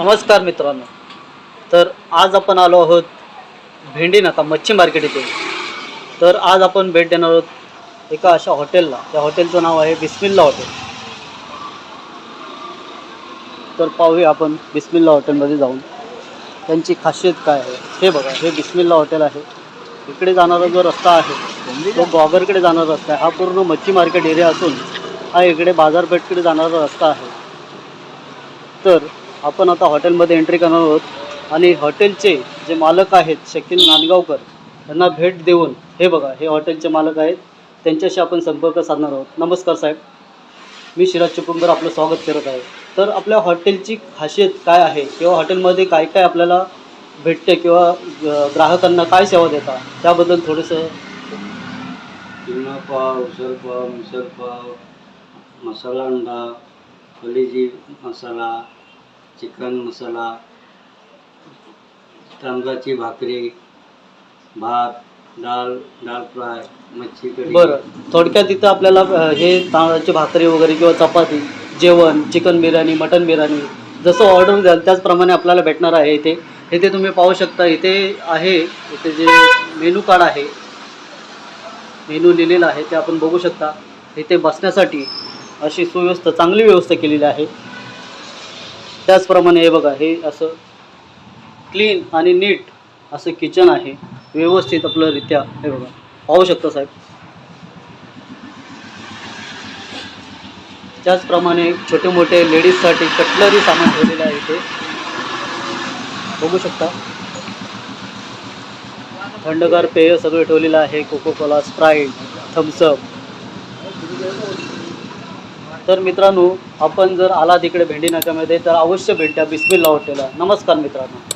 नमस्कार मित्रांनो. तर आज आपण आलो आहोत भेंडी नाका मच्छी मार्केट इथे. तर आज आपण भेट देणार आहोत एका अशा हॉटेलला. त्या हॉटेलचं नाव आहे बिस्मिल्ला हॉटेल. तर पाहूया आपण बिस्मिल्ला हॉटेलमध्ये जाऊन त्यांची खासियत काय आहे. हे बघा, हे बिस्मिल्ला हॉटेल आहे. इकडे जाणारा जो रस्ता आहे तो गॉगरकडे जाणारा रस्ता आहे. हा पूर्ण मच्छी मार्केट एरिया असून हा इकडे बाजारपेठकडे जाणारा रस्ता आहे. तर आपण आता हॉटेलमध्ये एंट्री करणार आहोत आणि हॉटेलचे जे मालक आहेत शकील नांदगावकर यांना भेट देऊन, हे बघा हे हॉटेलचे मालक आहेत, त्यांच्याशी आपण संपर्क साधणार आहोत. नमस्कार साहेब, मी शिराज चिपळूणकर आपलं स्वागत करत आहे. तर आपल्या हॉटेलची खासियत काय आहे किंवा हॉटेलमध्ये काय काय आपल्याला भेटते किंवा ग्राहकांना काय सेवा देता त्याबद्दल थोडंसं. किमा पाव, उसळ पाव, मिसळ पाव, मसाला अंडा, कलेजी मसाला, चिकन मसाला, तांदळाची भाकरी, भात, डाळ, डाळ फ्राय, मच्छी कढी. बरं, थोडक्यात इथं आपल्याला हे तांदळाची भाकरी वगैरे किंवा चपाती, जेवण, चिकन बिर्याणी, मटन बिर्याणी जसं ऑर्डर द्याल त्याचप्रमाणे आपल्याला भेटणार आहे. इथे तुम्ही पाहू शकता. इथे आहे, इथे जे मेनू कार्ड आहे, मेनू लिहिलेला आहे ते आपण बघू शकता. इथे बसण्यासाठी अशी सुव्यवस्था, चांगली व्यवस्था केलेली आहे. त्याचप्रमाणे हे बघा, हे असं क्लीन आणि नीट असं किचन आहे, व्यवस्थित आपलं रित्या. हे बघा, पाहू शकता साहेब. त्याचप्रमाणे छोटे मोठे लेडीजसाठी कटलरी सामान ठेवलेलं आहे इथे, बघू शकता. थंडगार पेय सगळं ठेवलेलं आहे, कोको कोला, स्प्राईट, थम्सअप. तर मित्रांनो, आपण जर आलात इकडे भेंडी नाक्यामध्ये तर अवश्य भेट द्या बिस्मिल्ला हॉटेलला. नमस्कार मित्रांनो.